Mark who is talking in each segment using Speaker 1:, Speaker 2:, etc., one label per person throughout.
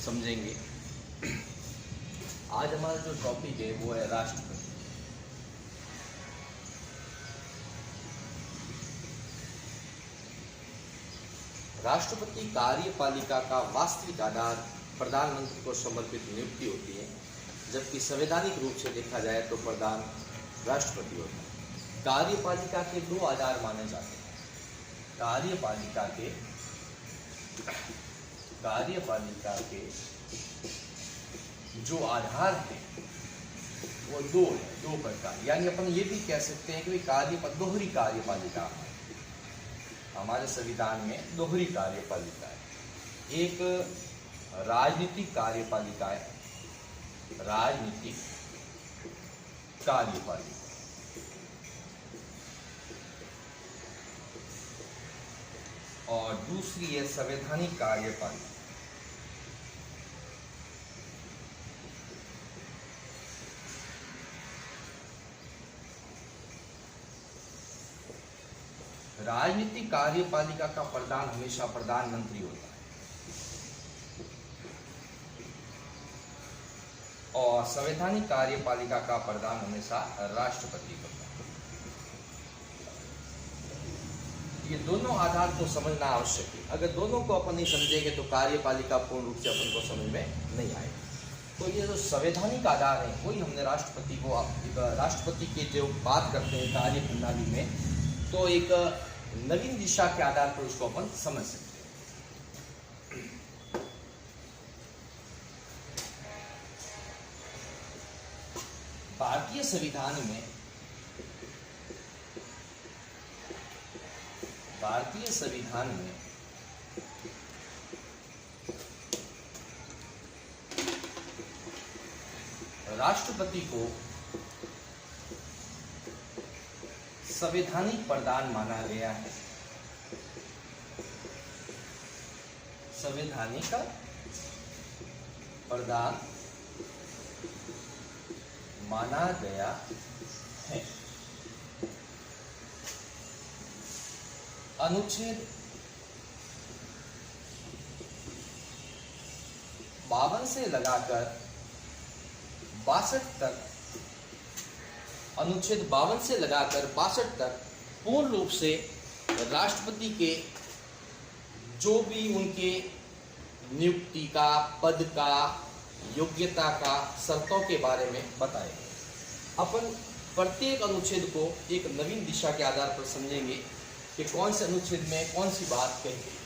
Speaker 1: समझेंगे। आज हमारा जो टॉपिक है वो है राष्ट्रपति। राष्ट्रपति कार्यपालिका का वास्तविक आधार प्रधानमंत्री को समर्पित नियुक्ति होती है, जबकि संवैधानिक रूप से देखा जाए तो प्रधान राष्ट्रपति होता है। कार्यपालिका के दो आधार माने जाते हैं। कार्यपालिका के जो आधार है वो दो प्रकार, यानी अपन ये भी कह सकते हैं कि दोहरी कार्यपालिका है। हमारे संविधान में दोहरी कार्यपालिका है। एक राजनीतिक कार्यपालिका है, राजनीतिक कार्यपालिका, और दूसरी है संवैधानिक कार्यपालिका। राजनीतिक कार्यपालिका का प्रधान हमेशा प्रधानमंत्री होता है और संवैधानिक कार्यपालिका का प्रधान हमेशा राष्ट्रपति होता है। ये दोनों आधार को समझना आवश्यक है। अगर दोनों को अपन नहीं समझेंगे तो कार्यपालिका पूर्ण रूप से अपन को समझ में नहीं आएगी। तो ये जो संवैधानिक आधार है वही हमने राष्ट्रपति के जो बात करते हैं कार्य प्रणाली में, तो एक नवीन दिशा के आधार पर उसको अपन समझ सकते हैं। भारतीय संविधान में राष्ट्रपति को संवैधानिक प्रधान माना गया है। संवैधानिक प्रधान माना गया है। अनुच्छेद 52 से लगाकर 62 तक, अनुच्छेद 52 से लगाकर 62 तक पूर्ण रूप से राष्ट्रपति के जो भी उनके नियुक्ति का, पद का, योग्यता का, शर्तों के बारे में बताए। अपन प्रत्येक अनुच्छेद को एक नवीन दिशा के आधार पर समझेंगे कि कौन से अनुच्छेद में कौन सी बात कही गई।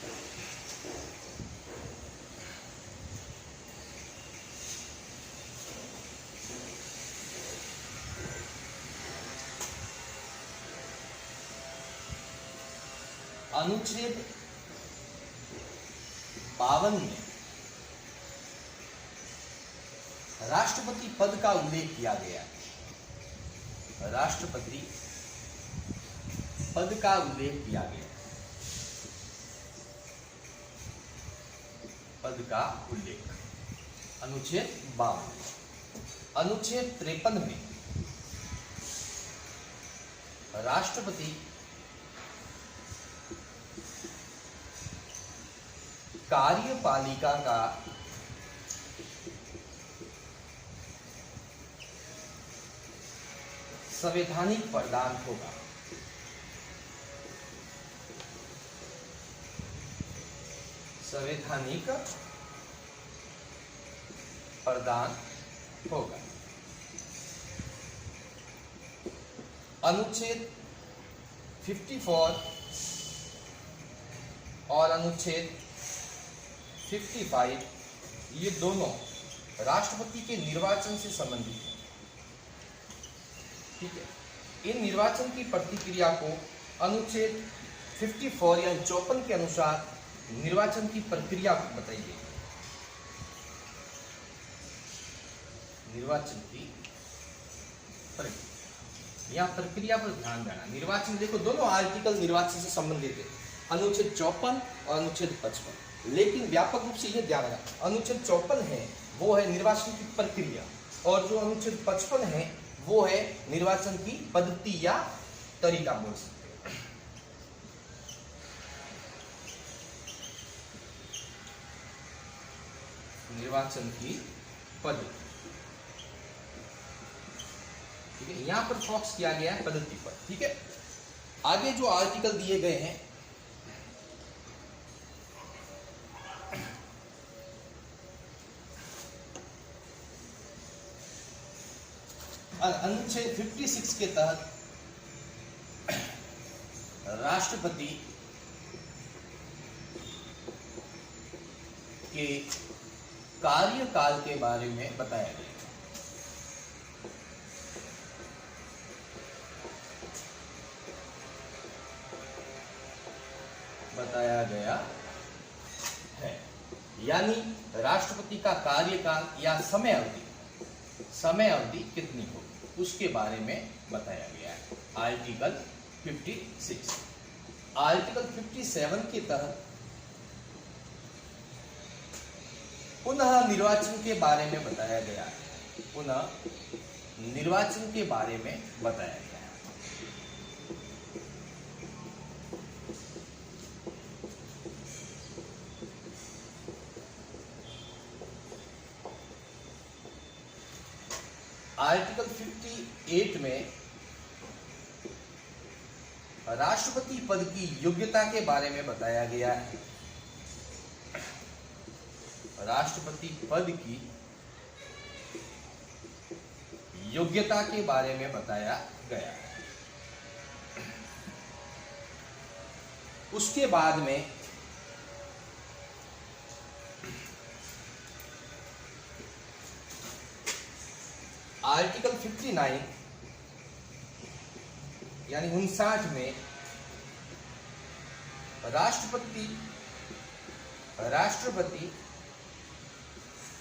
Speaker 1: अनुच्छेद 52 में राष्ट्रपति पद का उल्लेख किया गया है। राष्ट्रपति पद का उल्लेख किया गया, पद का उल्लेख अनुच्छेद 52। अनुच्छेद 53 में राष्ट्रपति कार्यपालिका का संवैधानिक प्रधान होगा। संवैधानिक प्रधान होगा। अनुच्छेद 54 और अनुच्छेद 55 ये दोनों राष्ट्रपति के निर्वाचन से संबंधित हैं। ठीक है, इन निर्वाचन की प्रक्रिया को अनुच्छेद 54 या 54 के अनुसार निर्वाचन की प्रक्रिया बताई गई। निर्वाचन की प्रक्रिया, यहाँ प्रक्रिया पर ध्यान देना। निर्वाचन देखो, दोनों आर्टिकल निर्वाचन से संबंधित है, अनुच्छेद 54 और अनुच्छेद 55। लेकिन व्यापक रूप से यह ध्यान रखना, अनुच्छेद 54 है वो है निर्वाचन की प्रक्रिया, और जो अनुच्छेद 55 है वो है निर्वाचन की पद्धति या तरीका बोल सकते हैं। निर्वाचन की पद्धति। ठीक है, यहां पर फोकस किया गया है पद्धति पर। ठीक है, आगे जो आर्टिकल दिए गए हैं अनुच्छेद 56 के तहत राष्ट्रपति के कार्यकाल के बारे में बताया गया। है, यानी राष्ट्रपति का कार्यकाल या समय अवधि कितनी होगी उसके बारे में बताया गया है। आर्टिकल 56। आर्टिकल 57 के तहत पुनः निर्वाचन के बारे में बताया गया है। पुनः निर्वाचन के बारे में बताया गया है। आर्टिकल 58 में राष्ट्रपति पद की योग्यता के बारे में बताया गया है। राष्ट्रपति पद की योग्यता के बारे में बताया गया है। उसके बाद में आर्टिकल 59 यानी 59 में राष्ट्रपति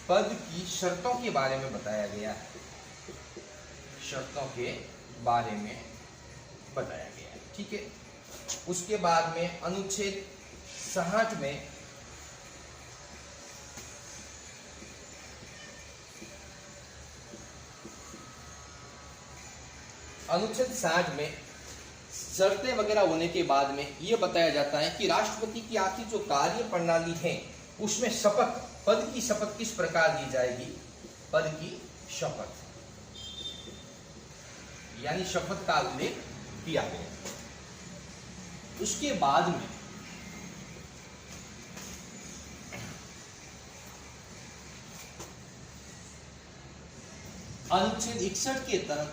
Speaker 1: पद की शर्तों के बारे में बताया गया है। शर्तों के बारे में बताया गया है। ठीक है, उसके बाद में अनुच्छेद 60 में शर्तें वगैरह होने के बाद में यह बताया जाता है कि राष्ट्रपति की आखिर जो कार्य प्रणाली है उसमें पद की शपथ किस प्रकार दी जाएगी। पद की शपथ यानी शपथ का उल्लेख किया गया। उसके बाद में अनुच्छेद 61 के तहत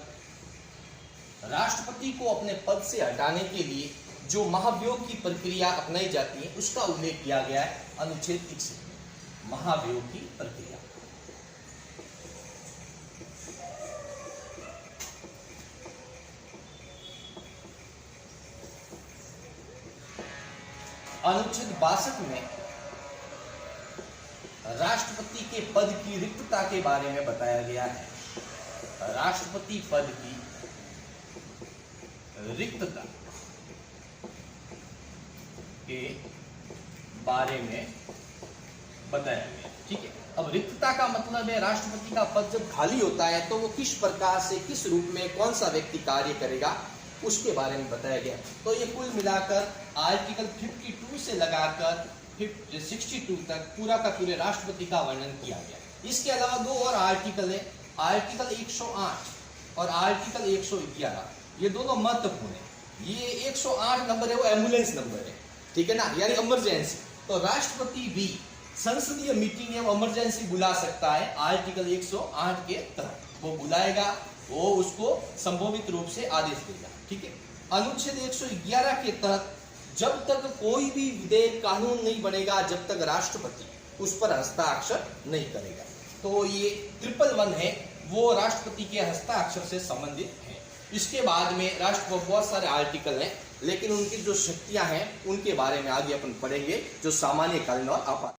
Speaker 1: राष्ट्रपति को अपने पद से हटाने के लिए जो महाभियोग की प्रक्रिया अपनाई जाती है उसका उल्लेख किया गया है। अनुच्छेद 61 में महाभियोग की प्रक्रिया। अनुच्छेद 62 में राष्ट्रपति के पद की रिक्तता के बारे में बताया गया है। राष्ट्रपति पद की रिक्तता के बारे में बताया गया। ठीक है, अब रिक्तता का मतलब है राष्ट्रपति का पद जब खाली होता है तो वो किस प्रकार से किस रूप में कौन सा व्यक्ति कार्य करेगा उसके बारे में बताया गया। तो ये कुल मिलाकर आर्टिकल 52 से लगाकर 62 तक पूरा का पूरे राष्ट्रपति का वर्णन किया गया। इसके अलावा दो और आर्टिकल है, आर्टिकल 108 और आर्टिकल 111। ये दोनों महत्वपूर्ण है। ये 108 नंबर है वो एम्बुलेंस नंबर है। ठीक है ना, यानी इमरजेंसी। तो राष्ट्रपति भी संसदीय मीटिंग एवं इमरजेंसी बुला सकता है। आर्टिकल 108 के तहत वो बुलाएगा, वो उसको संभवित रूप से आदेश देगा। ठीक है, अनुच्छेद 111 के तहत जब तक कोई भी विधेयक कानून नहीं बनेगा जब तक राष्ट्रपति उस पर हस्ताक्षर नहीं करेगा। तो ये 111 है वो राष्ट्रपति के हस्ताक्षर से संबंधित है। इसके बाद में राष्ट्र बहुत सारे आर्टिकल हैं, लेकिन उनकी जो शक्तियां हैं उनके बारे में आगे अपन पढ़ेंगे, जो सामान्य कालीन और आपात